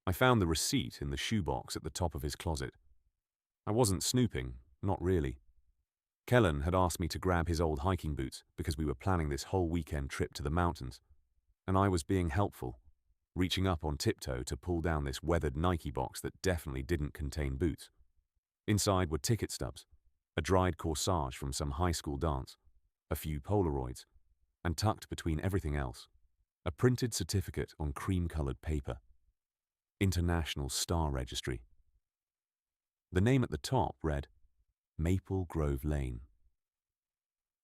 I found the receipt in the shoebox at the top of his closet. I wasn't snooping, not really. Kellen had asked me to grab his old hiking boots because we were planning this whole weekend trip to the mountains, and I was being helpful, reaching up on tiptoe to pull down this weathered Nike box that definitely didn't contain boots. Inside were ticket stubs, a dried corsage from some high school dance, a few Polaroids, and tucked between everything else, a printed certificate on cream-colored paper. International Star Registry. The name at the top read Maple Grove Lane.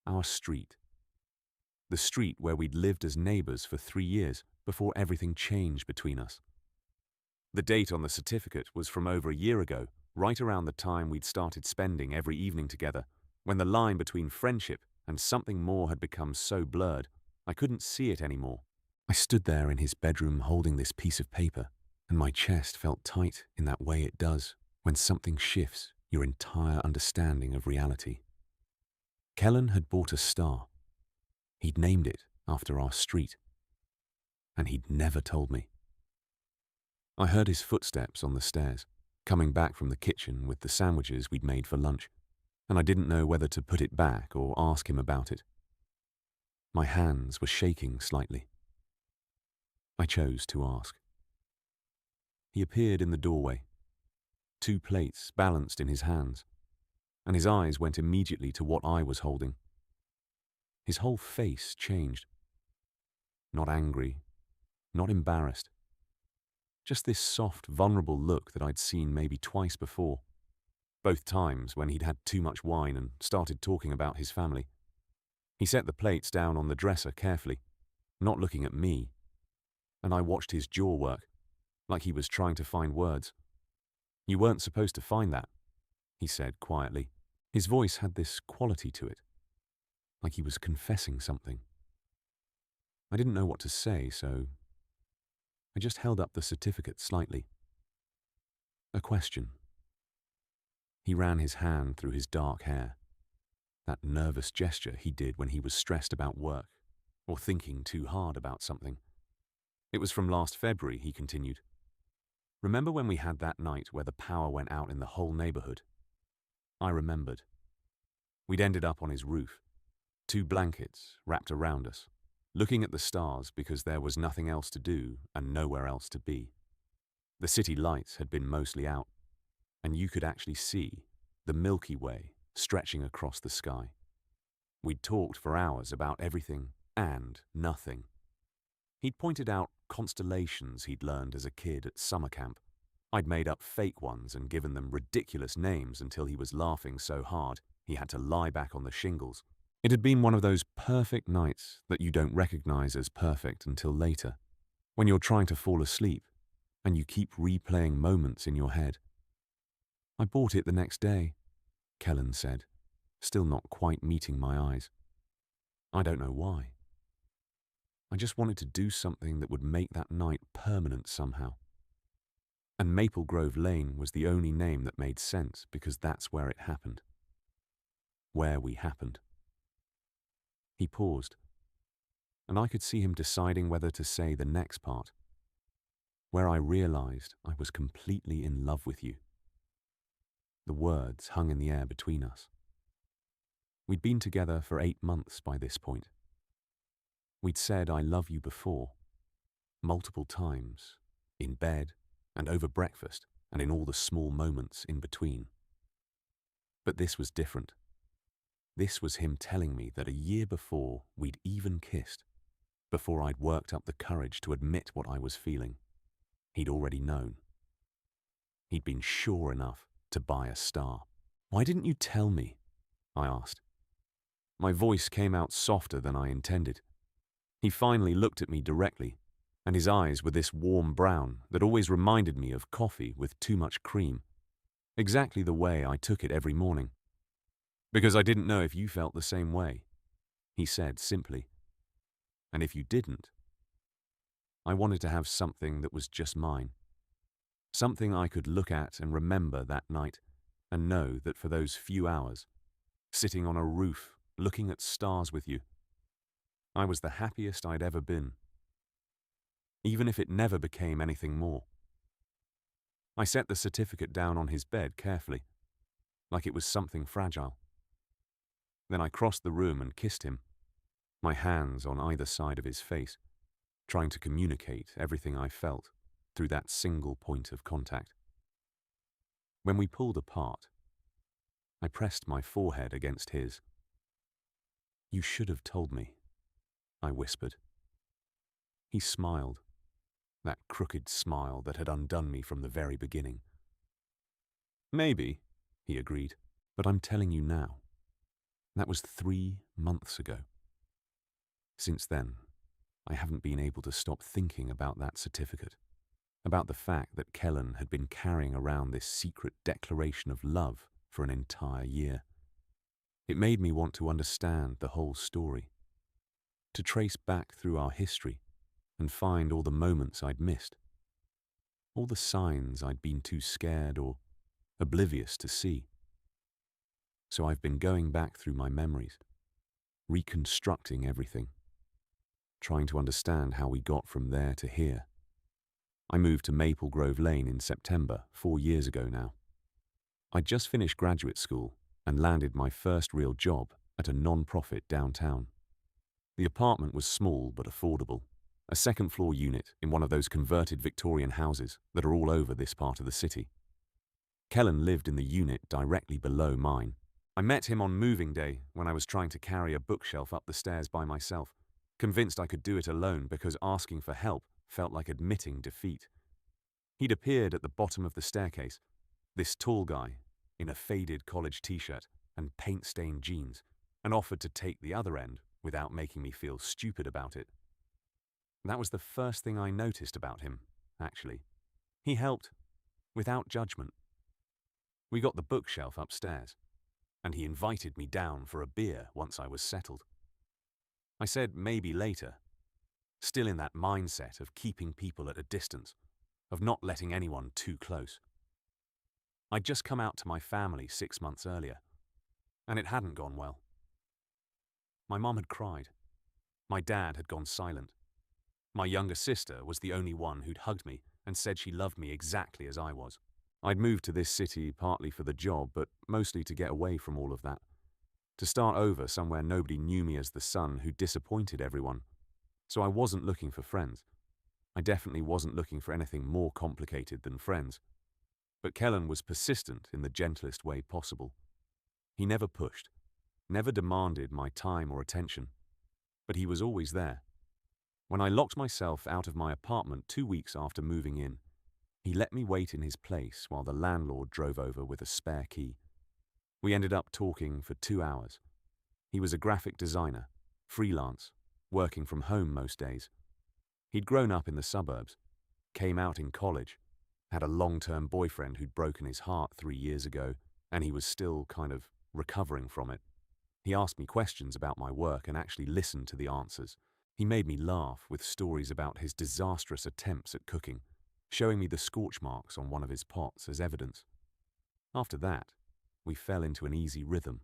Our street. The street where we'd lived as neighbors for 3 years before everything changed between us. The date on the certificate was from over a year ago, right around the time we'd started spending every evening together, when the line between friendship and something more had become so blurred, I couldn't see it anymore. I stood there in his bedroom holding this piece of paper, and my chest felt tight in that way it does when something shifts your entire understanding of reality. Kellen had bought a star. He'd named it after our street. And he'd never told me. I heard his footsteps on the stairs, coming back from the kitchen with the sandwiches we'd made for lunch, and I didn't know whether to put it back or ask him about it. My hands were shaking slightly. I chose to ask. He appeared in the doorway, 2 plates balanced in his hands, and his eyes went immediately to what I was holding. His whole face changed. Not angry, not embarrassed. Just this soft, vulnerable look that I'd seen maybe twice before, both times when he'd had too much wine and started talking about his family. He set the plates down on the dresser carefully, not looking at me, and I watched his jaw work, like he was trying to find words. "You weren't supposed to find that," he said quietly. His voice had this quality to it, like he was confessing something. I didn't know what to say, so I just held up the certificate slightly. A question. He ran his hand through his dark hair, that nervous gesture he did when he was stressed about work or thinking too hard about something. It was from last February, he continued. "Remember when we had that night where the power went out in the whole neighborhood?" I remembered. We'd ended up on his roof, 2 blankets wrapped around us, looking at the stars because there was nothing else to do and nowhere else to be. The city lights had been mostly out, and you could actually see the Milky Way stretching across the sky. We'd talked for hours about everything and nothing. He'd pointed out constellations he'd learned as a kid at summer camp. I'd made up fake ones and given them ridiculous names until he was laughing so hard he had to lie back on the shingles. It had been one of those perfect nights that you don't recognize as perfect until later, when you're trying to fall asleep and you keep replaying moments in your head. "I bought it the next day," Kellen said, still not quite meeting my eyes. I don't know why. I just wanted to do something that would make that night permanent somehow. And Maple Grove Lane was the only name that made sense because that's where it happened. Where we happened. He paused, and I could see him deciding whether to say the next part, where I realized I was completely in love with you. The words hung in the air between us. We'd been together for 8 months by this point. We'd said I love you before, multiple times, in bed and over breakfast and in all the small moments in between. But this was different. This was him telling me that a year before we'd even kissed, before I'd worked up the courage to admit what I was feeling. He'd already known. He'd been sure enough to buy a star. "Why didn't you tell me?" I asked. My voice came out softer than I intended. He finally looked at me directly, and his eyes were this warm brown that always reminded me of coffee with too much cream, exactly the way I took it every morning. "Because I didn't know if you felt the same way," he said simply. "And if you didn't, I wanted to have something that was just mine. Something I could look at and remember that night and know that for those few hours, sitting on a roof looking at stars with you, I was the happiest I'd ever been. Even if it never became anything more. I set the certificate down on his bed carefully, like it was something fragile. Then I crossed the room and kissed him, my hands on either side of his face, trying to communicate everything I felt through that single point of contact. When we pulled apart, I pressed my forehead against his. "You should have told me," I whispered. He smiled, that crooked smile that had undone me from the very beginning. "Maybe," he agreed, "but I'm telling you now. That was 3 months ago. Since then, I haven't been able to stop thinking about that certificate, about the fact that Kellen had been carrying around this secret declaration of love for an entire year. It made me want to understand the whole story, to trace back through our history and find all the moments I'd missed, all the signs I'd been too scared or oblivious to see. So I've been going back through my memories, reconstructing everything, trying to understand how we got from there to here. I moved to Maple Grove Lane in September, 4 years ago now. I'd just finished graduate school and landed my first real job at a non-profit downtown. The apartment was small but affordable, a second-floor unit in one of those converted Victorian houses that are all over this part of the city. Kellen lived in the unit directly below mine. I met him on moving day when I was trying to carry a bookshelf up the stairs by myself, convinced I could do it alone because asking for help felt like admitting defeat. He'd appeared at the bottom of the staircase, this tall guy in a faded college t-shirt and paint-stained jeans, and offered to take the other end without making me feel stupid about it. That was the first thing I noticed about him, actually. He helped, without judgment. We got the bookshelf upstairs, and he invited me down for a beer once I was settled. I said maybe later, still in that mindset of keeping people at a distance, of not letting anyone too close. I'd just come out to my family 6 months earlier, and it hadn't gone well. My mum had cried. My dad had gone silent. My younger sister was the only one who'd hugged me and said she loved me exactly as I was. I'd moved to this city partly for the job, but mostly to get away from all of that. To start over somewhere nobody knew me as the son who disappointed everyone. So I wasn't looking for friends. I definitely wasn't looking for anything more complicated than friends. But Kellen was persistent in the gentlest way possible. He never pushed, never demanded my time or attention, but he was always there. When I locked myself out of my apartment 2 weeks after moving in, he let me wait in his place while the landlord drove over with a spare key. We ended up talking for 2 hours. He was a graphic designer, freelance, working from home most days. He'd grown up in the suburbs, came out in college, had a long-term boyfriend who'd broken his heart 3 years ago, and he was still kind of recovering from it. He asked me questions about my work and actually listened to the answers. He made me laugh with stories about his disastrous attempts at cooking, showing me the scorch marks on one of his pots as evidence. After that, we fell into an easy rhythm.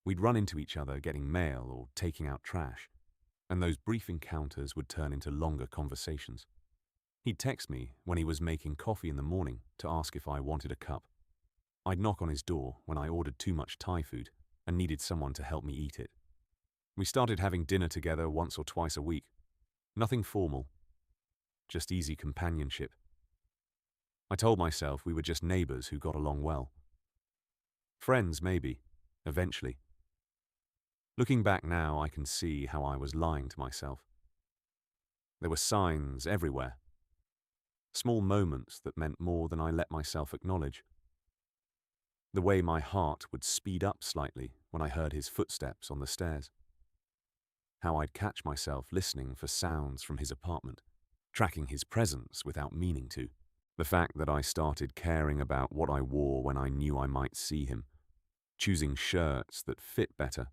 We'd run into each other getting mail or taking out trash, and those brief encounters would turn into longer conversations. He'd text me when he was making coffee in the morning to ask if I wanted a cup. I'd knock on his door when I ordered too much Thai food and needed someone to help me eat it. We started having dinner together once or twice a week. Nothing formal, just easy companionship. I told myself we were just neighbors who got along well. Friends, maybe, eventually. Looking back now, I can see how I was lying to myself. There were signs everywhere. Small moments that meant more than I let myself acknowledge. The way my heart would speed up slightly when I heard his footsteps on the stairs. How I'd catch myself listening for sounds from his apartment, tracking his presence without meaning to. The fact that I started caring about what I wore when I knew I might see him, choosing shirts that fit better,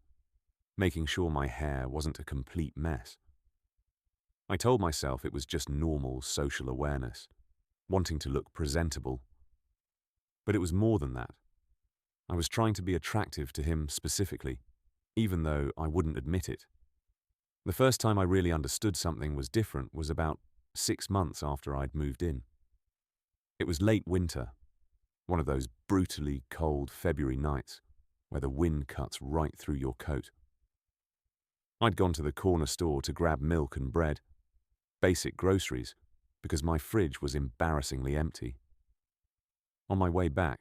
making sure my hair wasn't a complete mess. I told myself it was just normal social awareness, wanting to look presentable. But it was more than that. I was trying to be attractive to him specifically, even though I wouldn't admit it. The first time I really understood something was different was about 6 months after I'd moved in. It was late winter, one of those brutally cold February nights where the wind cuts right through your coat. I'd gone to the corner store to grab milk and bread, basic groceries, because my fridge was embarrassingly empty. On my way back,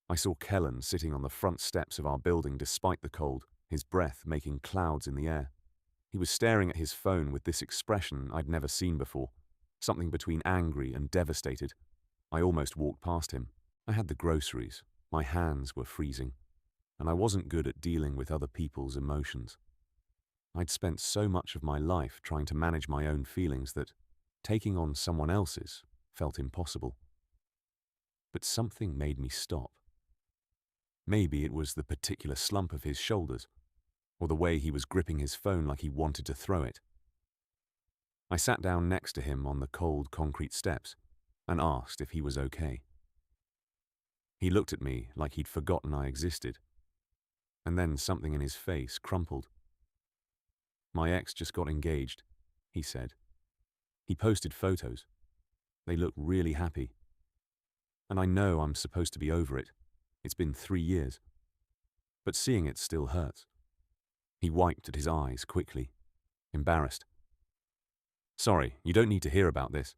I saw Kellen sitting on the front steps of our building despite the cold, his breath making clouds in the air. He was staring at his phone with this expression I'd never seen before, something between angry and devastated. I almost walked past him. I had the groceries, my hands were freezing, and I wasn't good at dealing with other people's emotions. I'd spent so much of my life trying to manage my own feelings that taking on someone else's felt impossible. But something made me stop. Maybe it was the particular slump of his shoulders, or the way he was gripping his phone like he wanted to throw it. I sat down next to him on the cold concrete steps and asked if he was okay. He looked at me like he'd forgotten I existed, and then something in his face crumpled. "My ex just got engaged," he said. "He posted photos. They look really happy. And I know I'm supposed to be over it. It's been 3 years. But seeing it still hurts." He wiped at his eyes quickly, embarrassed. "Sorry, you don't need to hear about this."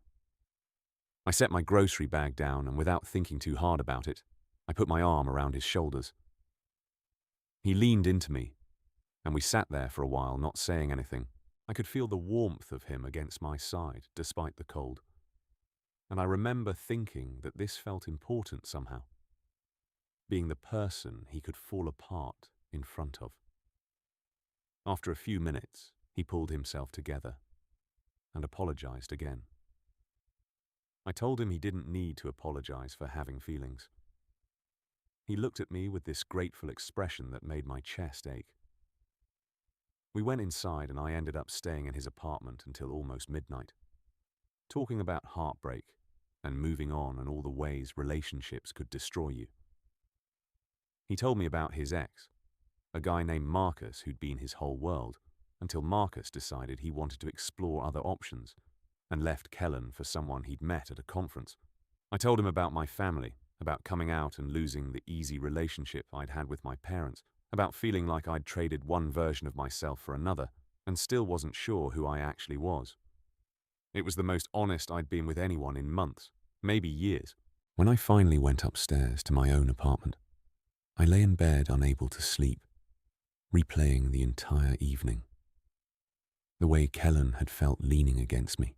I set my grocery bag down, and without thinking too hard about it, I put my arm around his shoulders. He leaned into me, and we sat there for a while, not saying anything. I could feel the warmth of him against my side, despite the cold. And I remember thinking that this felt important somehow, being the person he could fall apart in front of. After a few minutes, he pulled himself together and apologized again. I told him he didn't need to apologize for having feelings. He looked at me with this grateful expression that made my chest ache. We went inside, and I ended up staying in his apartment until almost midnight, talking about heartbreak and moving on and all the ways relationships could destroy you. He told me about his ex, a guy named Marcus who'd been his whole world, until Marcus decided he wanted to explore other options and left Kellen for someone he'd met at a conference. I told him about my family, about coming out and losing the easy relationship I'd had with my parents, about feeling like I'd traded one version of myself for another and still wasn't sure who I actually was. It was the most honest I'd been with anyone in months, maybe years. When I finally went upstairs to my own apartment, I lay in bed unable to sleep, replaying the entire evening. The way Kellen had felt leaning against me.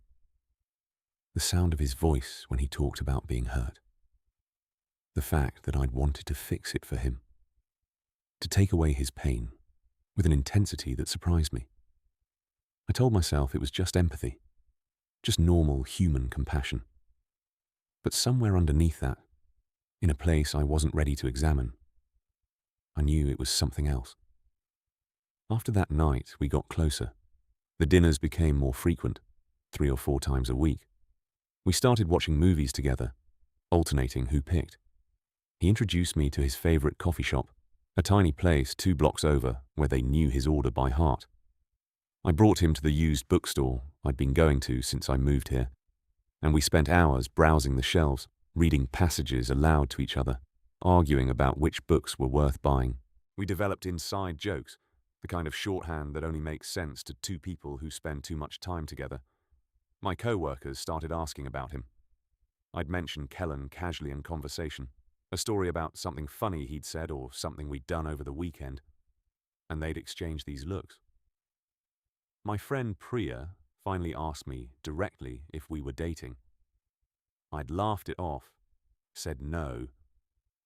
The sound of his voice when he talked about being hurt. The fact that I'd wanted to fix it for him. To take away his pain with an intensity that surprised me. I told myself it was just empathy, just normal human compassion. But somewhere underneath that, in a place I wasn't ready to examine, I knew it was something else. After that night, we got closer. The dinners became more frequent, 3 or 4 times a week. We started watching movies together, alternating who picked. He introduced me to his favorite coffee shop, a tiny place 2 blocks over where they knew his order by heart. I brought him to the used bookstore I'd been going to since I moved here, and we spent hours browsing the shelves, reading passages aloud to each other, arguing about which books were worth buying. We developed inside jokes, the kind of shorthand that only makes sense to 2 people who spend too much time together. My co-workers started asking about him. I'd mention Kellen casually in conversation, a story about something funny he'd said or something we'd done over the weekend, and they'd exchange these looks. My friend Priya finally asked me directly if we were dating. I'd laughed it off, said no,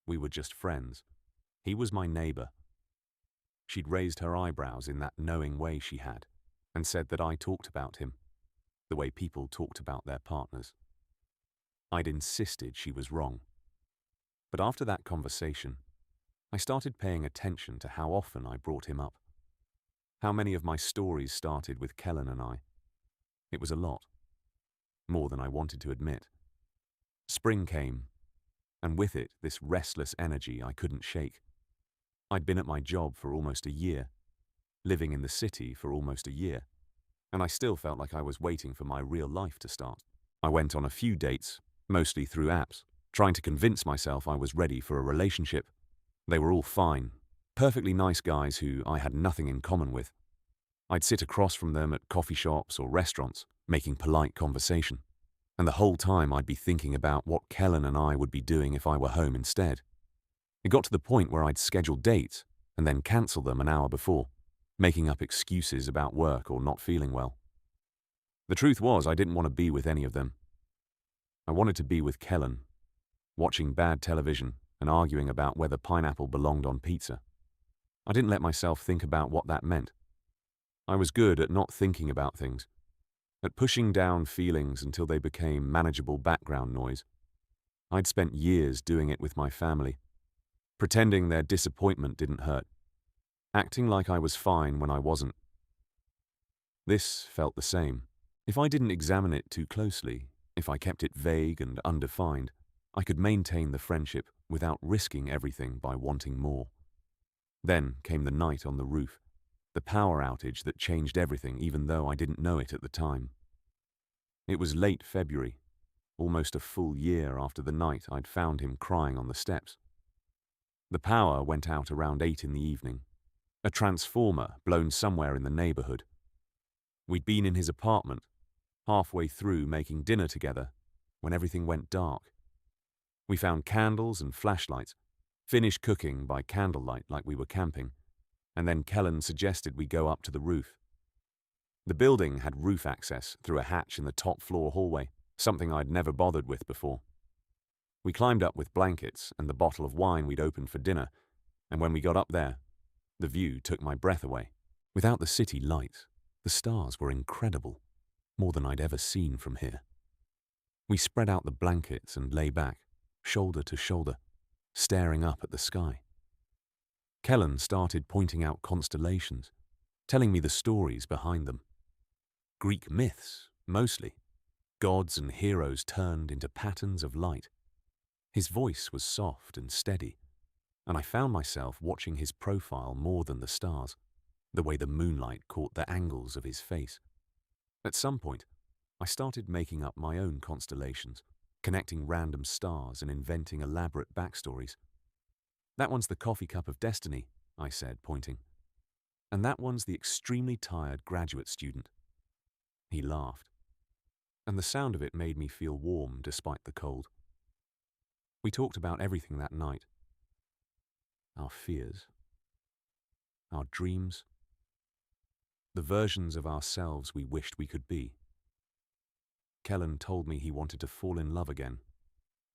we were just friends. He was my neighbor. She'd raised her eyebrows in that knowing way she had, and said that I talked about him, the way people talked about their partners. I'd insisted she was wrong. But after that conversation, I started paying attention to how often I brought him up. How many of my stories started with Kellen and I. It was a lot. More than I wanted to admit. Spring came, and with it this restless energy I couldn't shake. I'd been at my job for almost a year, living in the city for almost a year, and I still felt like I was waiting for my real life to start. I went on a few dates, mostly through apps, trying to convince myself I was ready for a relationship. They were all fine, perfectly nice guys who I had nothing in common with. I'd sit across from them at coffee shops or restaurants, making polite conversation. And the whole time I'd be thinking about what Kellen and I would be doing if I were home instead. It got to the point where I'd schedule dates and then cancel them an hour before, making up excuses about work or not feeling well. The truth was I didn't want to be with any of them. I wanted to be with Kellen, watching bad television and arguing about whether pineapple belonged on pizza. I didn't let myself think about what that meant. I was good at not thinking about things, at pushing down feelings until they became manageable background noise. I'd spent years doing it with my family, pretending their disappointment didn't hurt, acting like I was fine when I wasn't. This felt the same. If I didn't examine it too closely, if I kept it vague and undefined, I could maintain the friendship without risking everything by wanting more. Then came the night on the roof, the power outage that changed everything even though I didn't know it at the time. It was late February, almost a full year after the night I'd found him crying on the steps. The power went out around 8 in the evening, a transformer blown somewhere in the neighborhood. We'd been in his apartment, halfway through making dinner together, when everything went dark. We found candles and flashlights, finished cooking by candlelight like we were camping, and then Kellen suggested we go up to the roof. The building had roof access through a hatch in the top floor hallway, something I'd never bothered with before. We climbed up with blankets and the bottle of wine we'd opened for dinner, and when we got up there, the view took my breath away. Without the city lights, the stars were incredible, more than I'd ever seen from here. We spread out the blankets and lay back, shoulder to shoulder, staring up at the sky. Kellen started pointing out constellations, telling me the stories behind them. Greek myths, mostly. Gods and heroes turned into patterns of light. His voice was soft and steady, and I found myself watching his profile more than the stars, the way the moonlight caught the angles of his face. At some point, I started making up my own constellations, connecting random stars and inventing elaborate backstories. "That one's the coffee cup of destiny," I said, pointing. "And that one's the extremely tired graduate student." He laughed, and the sound of it made me feel warm despite the cold. We talked about everything that night. Our fears, our dreams, the versions of ourselves we wished we could be. Kellen told me he wanted to fall in love again,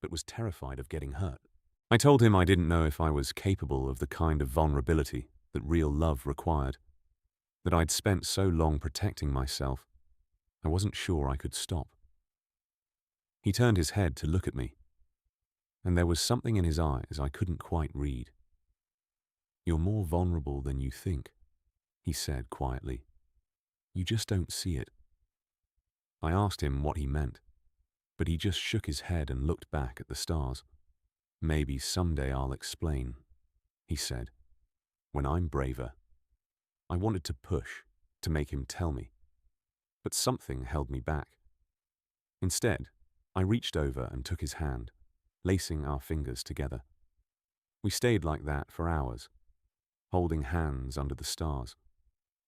but was terrified of getting hurt. I told him I didn't know if I was capable of the kind of vulnerability that real love required, that I'd spent so long protecting myself, I wasn't sure I could stop. He turned his head to look at me, and there was something in his eyes I couldn't quite read. "You're more vulnerable than you think," he said quietly. "You just don't see it." I asked him what he meant, but he just shook his head and looked back at the stars. "Maybe someday I'll explain," he said, "when I'm braver." I wanted to push, to make him tell me, but something held me back. Instead, I reached over and took his hand, lacing our fingers together. We stayed like that for hours, holding hands under the stars,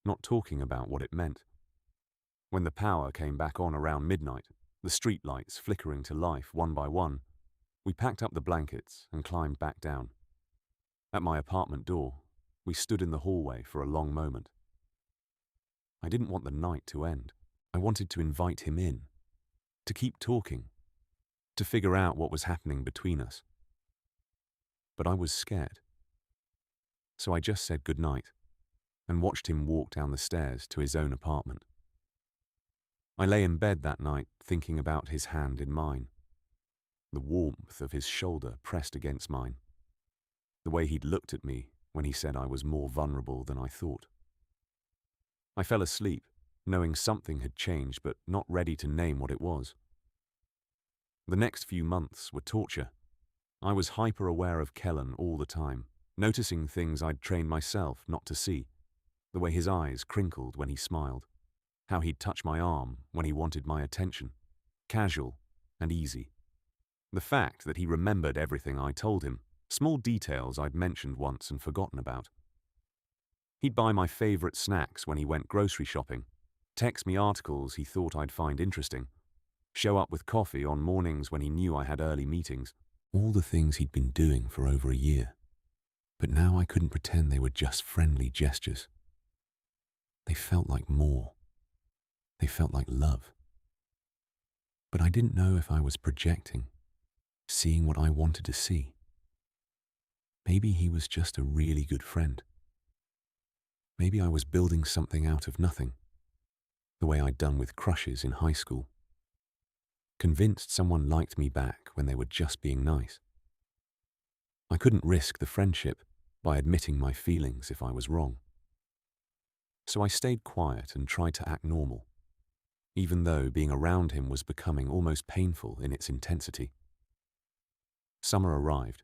not talking about what it meant. When the power came back on around midnight, the street lights flickering to life one by one, we packed up the blankets and climbed back down. At my apartment door, we stood in the hallway for a long moment. I didn't want the night to end. I wanted to invite him in, to keep talking, to figure out what was happening between us. But I was scared. So I just said goodnight and watched him walk down the stairs to his own apartment. I lay in bed that night thinking about his hand in mine, the warmth of his shoulder pressed against mine, the way he'd looked at me when he said I was more vulnerable than I thought. I fell asleep, knowing something had changed but not ready to name what it was. The next few months were torture. I was hyper-aware of Kellen all the time, noticing things I'd trained myself not to see, the way his eyes crinkled when he smiled, how he'd touch my arm when he wanted my attention, casual and easy. The fact that he remembered everything I told him, small details I'd mentioned once and forgotten about. He'd buy my favorite snacks when he went grocery shopping, text me articles he thought I'd find interesting, show up with coffee on mornings when he knew I had early meetings. All the things he'd been doing for over a year. But now I couldn't pretend they were just friendly gestures. They felt like more. They felt like love. But I didn't know if I was projecting, seeing what I wanted to see. Maybe he was just a really good friend. Maybe I was building something out of nothing, the way I'd done with crushes in high school. Convinced someone liked me back when they were just being nice. I couldn't risk the friendship by admitting my feelings if I was wrong. So I stayed quiet and tried to act normal, even though being around him was becoming almost painful in its intensity. Summer arrived,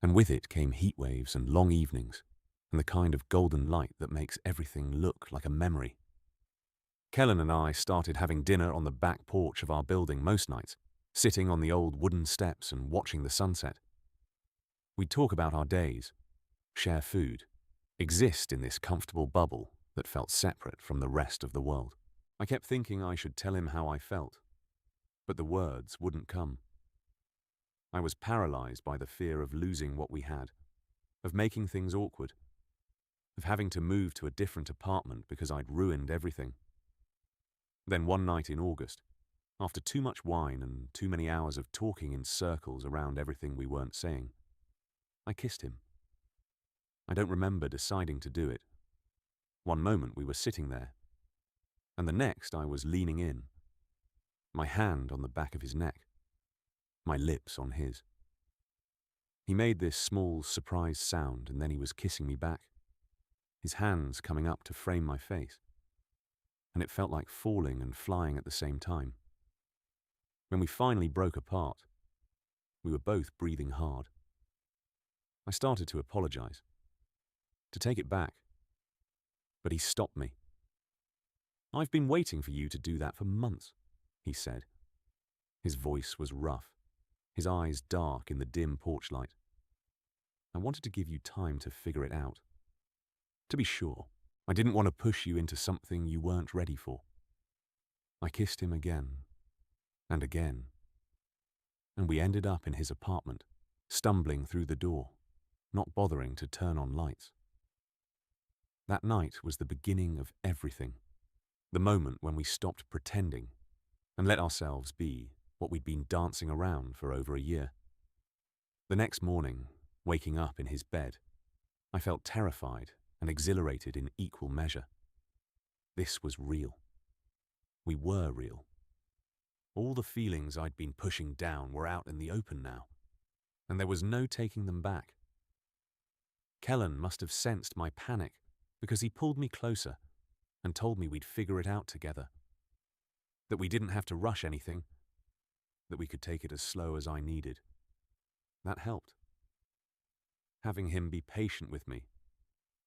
and with it came heat waves and long evenings, and the kind of golden light that makes everything look like a memory. Kellen and I started having dinner on the back porch of our building most nights, sitting on the old wooden steps and watching the sunset. We'd talk about our days, share food, exist in this comfortable bubble that felt separate from the rest of the world. I kept thinking I should tell him how I felt, but the words wouldn't come. I was paralyzed by the fear of losing what we had, of making things awkward, of having to move to a different apartment because I'd ruined everything. Then one night in August, after too much wine and too many hours of talking in circles around everything we weren't saying, I kissed him. I don't remember deciding to do it. One moment we were sitting there, and the next I was leaning in, my hand on the back of his neck, my lips on his. He made this small, surprised sound, and then he was kissing me back, his hands coming up to frame my face, and it felt like falling and flying at the same time. When we finally broke apart, we were both breathing hard. I started to apologize, to take it back, but he stopped me. "I've been waiting for you to do that for months," he said. His voice was rough, his eyes dark in the dim porch light. "I wanted to give you time to figure it out. To be sure, I didn't want to push you into something you weren't ready for." I kissed him again, and again, and we ended up in his apartment, stumbling through the door, not bothering to turn on lights. That night was the beginning of everything, the moment when we stopped pretending and let ourselves be what we'd been dancing around for over a year. The next morning, waking up in his bed, I felt terrified and exhilarated in equal measure. This was real. We were real. All the feelings I'd been pushing down were out in the open now, and there was no taking them back. Kellen must have sensed my panic because he pulled me closer and told me we'd figure it out together, that we didn't have to rush anything, that we could take it as slow as I needed. That helped. Having him be patient with me,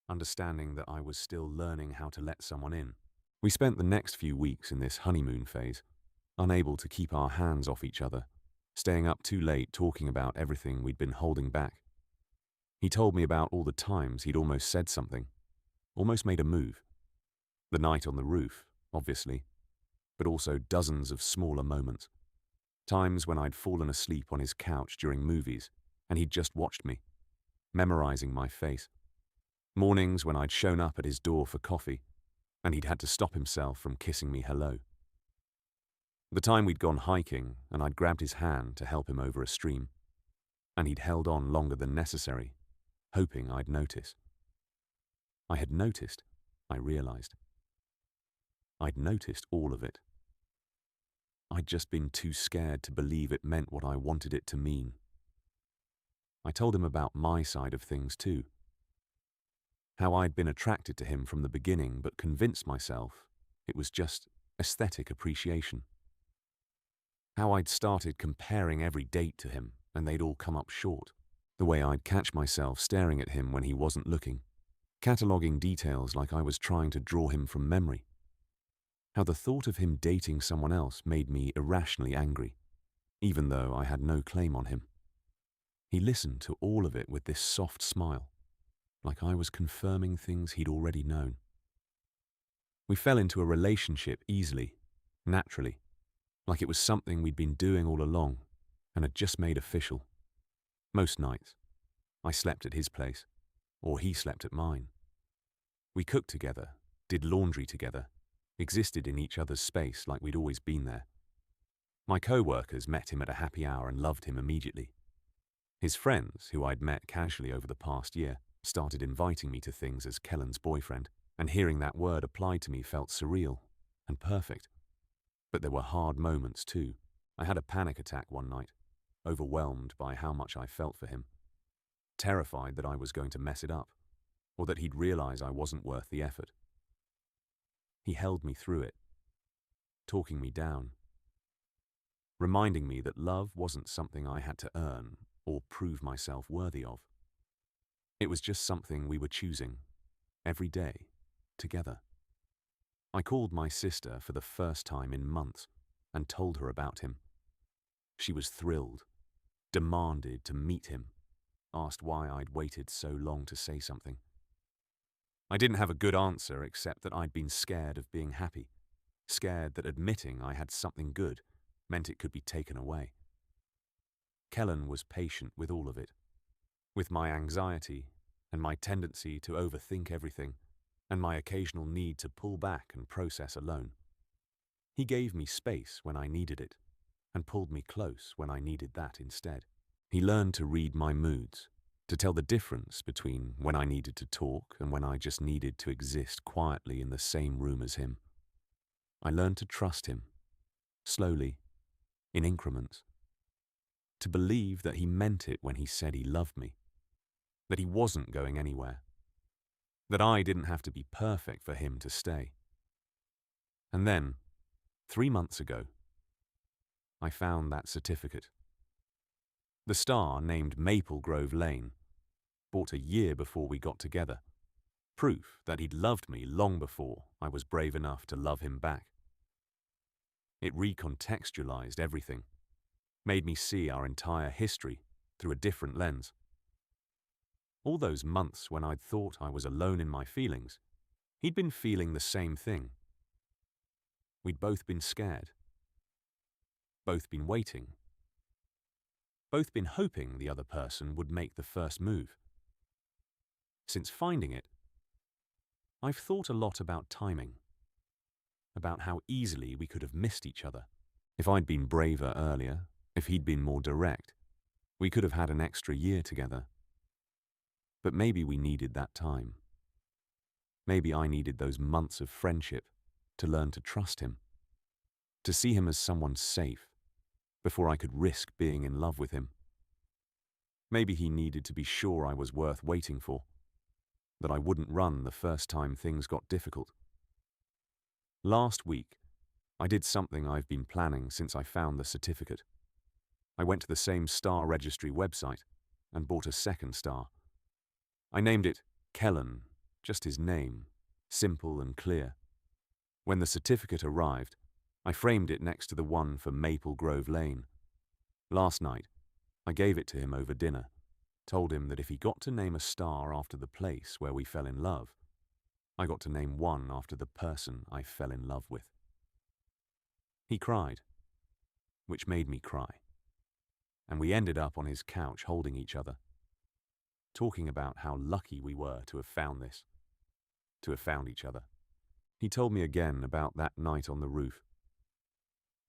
understanding that I was still learning how to let someone in. We spent the next few weeks in this honeymoon phase, unable to keep our hands off each other, staying up too late talking about everything we'd been holding back. He told me about all the times he'd almost said something, almost made a move. The night on the roof, obviously, but also dozens of smaller moments. Times when I'd fallen asleep on his couch during movies and he'd just watched me, memorizing my face. Mornings when I'd shown up at his door for coffee and he'd had to stop himself from kissing me hello. The time we'd gone hiking and I'd grabbed his hand to help him over a stream, and he'd held on longer than necessary, hoping I'd notice. I had noticed, I realized. I'd noticed all of it. I'd just been too scared to believe it meant what I wanted it to mean. I told him about my side of things too. How I'd been attracted to him from the beginning but convinced myself it was just aesthetic appreciation. How I'd started comparing every date to him and they'd all come up short. The way I'd catch myself staring at him when he wasn't looking, cataloguing details like I was trying to draw him from memory. How the thought of him dating someone else made me irrationally angry. even though I had no claim on him. He listened to all of it with this soft smile, like I was confirming things he'd already known. We fell into a relationship easily, naturally, like it was something we'd been doing all along and had just made official. Most nights, I slept at his place, or he slept at mine. We cooked together, did laundry together, existed in each other's space like we'd always been there. My co-workers met him at a happy hour and loved him immediately. His friends, who I'd met casually over the past year, started inviting me to things as Kellen's boyfriend, and hearing that word applied to me felt surreal and perfect. But there were hard moments too. I had a panic attack one night, overwhelmed by how much I felt for him, terrified that I was going to mess it up, or that he'd realize I wasn't worth the effort. He held me through it, talking me down, reminding me that love wasn't something I had to earn or prove myself worthy of. It was just something we were choosing, every day, together. I called my sister for the first time in months and told her about him. She was thrilled, demanded to meet him, asked why I'd waited so long to say something. I didn't have a good answer except that I'd been scared of being happy, scared that admitting I had something good meant it could be taken away. Kellen was patient with all of it, with my anxiety and my tendency to overthink everything and my occasional need to pull back and process alone. He gave me space when I needed it and pulled me close when I needed that instead. He learned to read my moods, to tell the difference between when I needed to talk and when I just needed to exist quietly in the same room as him. I learned to trust him, slowly, in increments, to believe that he meant it when he said he loved me, that he wasn't going anywhere, that I didn't have to be perfect for him to stay. And then, 3 months ago, I found that certificate. The star named Maple Grove Lane, bought a year before we got together, proof that he'd loved me long before I was brave enough to love him back. It recontextualized everything, made me see our entire history through a different lens. All those months when I'd thought I was alone in my feelings, he'd been feeling the same thing. We'd both been scared, both been waiting, both been hoping the other person would make the first move. Since finding it, I've thought a lot about timing, about how easily we could have missed each other. If I'd been braver earlier, if he'd been more direct, we could have had an extra year together. But maybe we needed that time. Maybe I needed those months of friendship to learn to trust him, to see him as someone safe, before I could risk being in love with him. Maybe he needed to be sure I was worth waiting for, that I wouldn't run the first time things got difficult. Last week, I did something I've been planning since I found the certificate. I went to the same star registry website and bought a second star. I named it Kellen, just his name, simple and clear. When the certificate arrived, I framed it next to the one for Maple Grove Lane. Last night, I gave it to him over dinner, told him that if he got to name a star after the place where we fell in love, I got to name one after the person I fell in love with. He cried, which made me cry, and we ended up on his couch holding each other, talking about how lucky we were to have found this, to have found each other. He told me again about that night on the roof,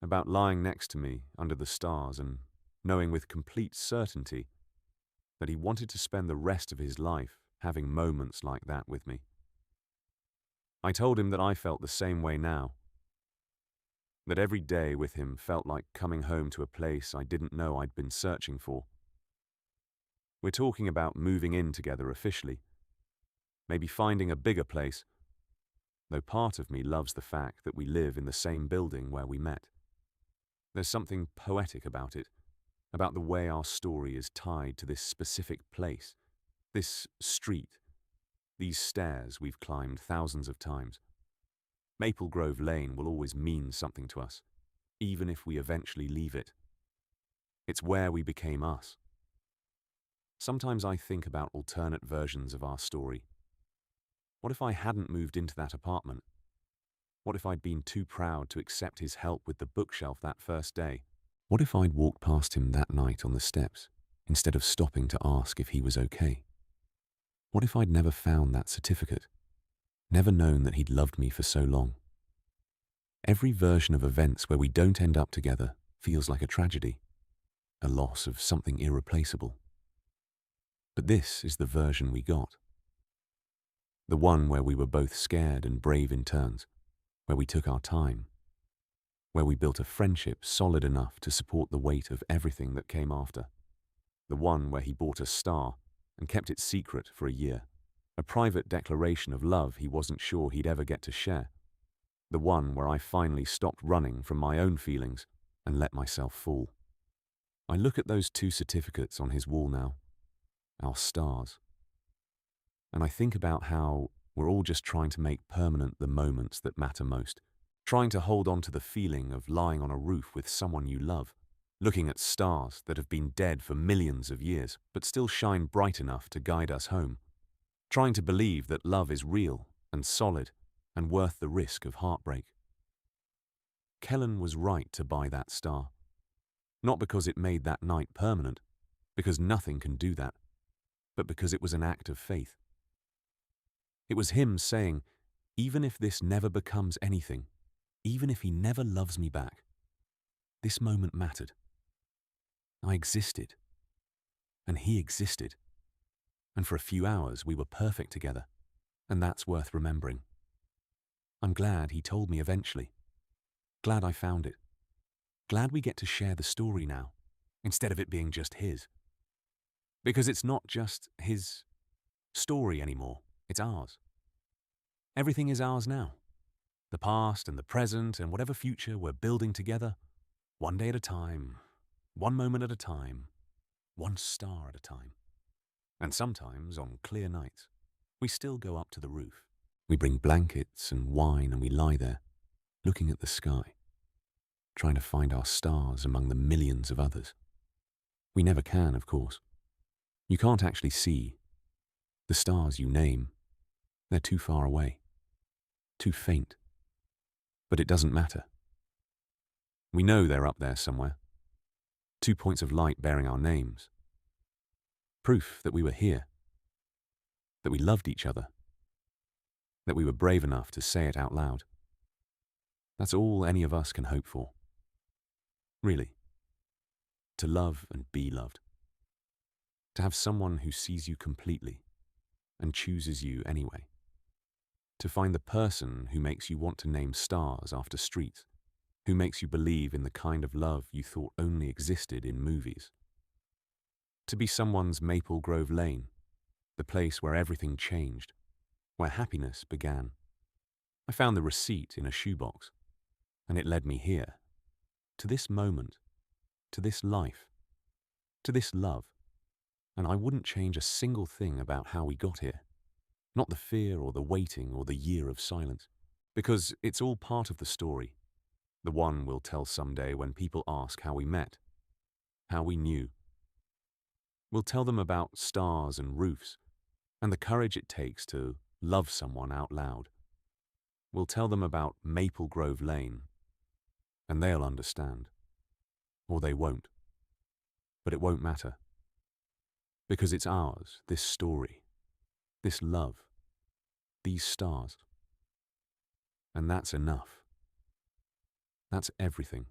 about lying next to me under the stars and knowing with complete certainty that he wanted to spend the rest of his life having moments like that with me. I told him that I felt the same way now, that every day with him felt like coming home to a place I didn't know I'd been searching for. We're talking about moving in together officially, maybe finding a bigger place, though part of me loves the fact that we live in the same building where we met. There's something poetic about it, about the way our story is tied to this specific place, this street, these stairs we've climbed thousands of times. Maple Grove Lane will always mean something to us, even if we eventually leave it. It's where we became us. Sometimes I think about alternate versions of our story. What if I hadn't moved into that apartment? What if I'd been too proud to accept his help with the bookshelf that first day? What if I'd walked past him that night on the steps instead of stopping to ask if he was okay? What if I'd never found that certificate, never known that he'd loved me for so long? Every version of events where we don't end up together feels like a tragedy, a loss of something irreplaceable. But this is the version we got. The one where we were both scared and brave in turns, where we took our time, where we built a friendship solid enough to support the weight of everything that came after. The one where he bought a star and kept it secret for a year, a private declaration of love he wasn't sure he'd ever get to share. The one where I finally stopped running from my own feelings and let myself fall. I look at those 2 certificates on his wall now, our stars, and I think about how we're all just trying to make permanent the moments that matter most, trying to hold on to the feeling of lying on a roof with someone you love, looking at stars that have been dead for millions of years but still shine bright enough to guide us home, trying to believe that love is real and solid and worth the risk of heartbreak. Kellen was right to buy that star, not because it made that night permanent, because nothing can do that, but because it was an act of faith. It was him saying, even if this never becomes anything, even if he never loves me back, this moment mattered. I existed, and he existed, and for a few hours we were perfect together, and that's worth remembering. I'm glad he told me eventually. Glad I found it. Glad we get to share the story now, instead of it being just his. Because it's not just his story anymore, it's ours. Everything is ours now. The past and the present and whatever future we're building together, one day at a time, one moment at a time, one star at a time. And sometimes, on clear nights, we still go up to the roof. We bring blankets and wine and we lie there, looking at the sky, trying to find our stars among the millions of others. We never can, of course. You can't actually see. The stars you name, they're too far away, too faint. But it doesn't matter. We know they're up there somewhere. 2 points of light bearing our names. Proof that we were here, that we loved each other, that we were brave enough to say it out loud. That's all any of us can hope for. Really. To love and be loved. To have someone who sees you completely and chooses you anyway. To find the person who makes you want to name stars after streets, who makes you believe in the kind of love you thought only existed in movies. To be someone's Maple Grove Lane, the place where everything changed, where happiness began. I found the receipt in a shoebox, and it led me here, to this moment, to this life, to this love, and I wouldn't change a single thing about how we got here. Not the fear or the waiting or the year of silence, because it's all part of the story, the one we'll tell someday when people ask how we met, how we knew. We'll tell them about stars and roofs, and the courage it takes to love someone out loud. We'll tell them about Maple Grove Lane, and they'll understand. Or they won't. But it won't matter. Because it's ours, this story, this love, these stars. And that's enough. That's everything.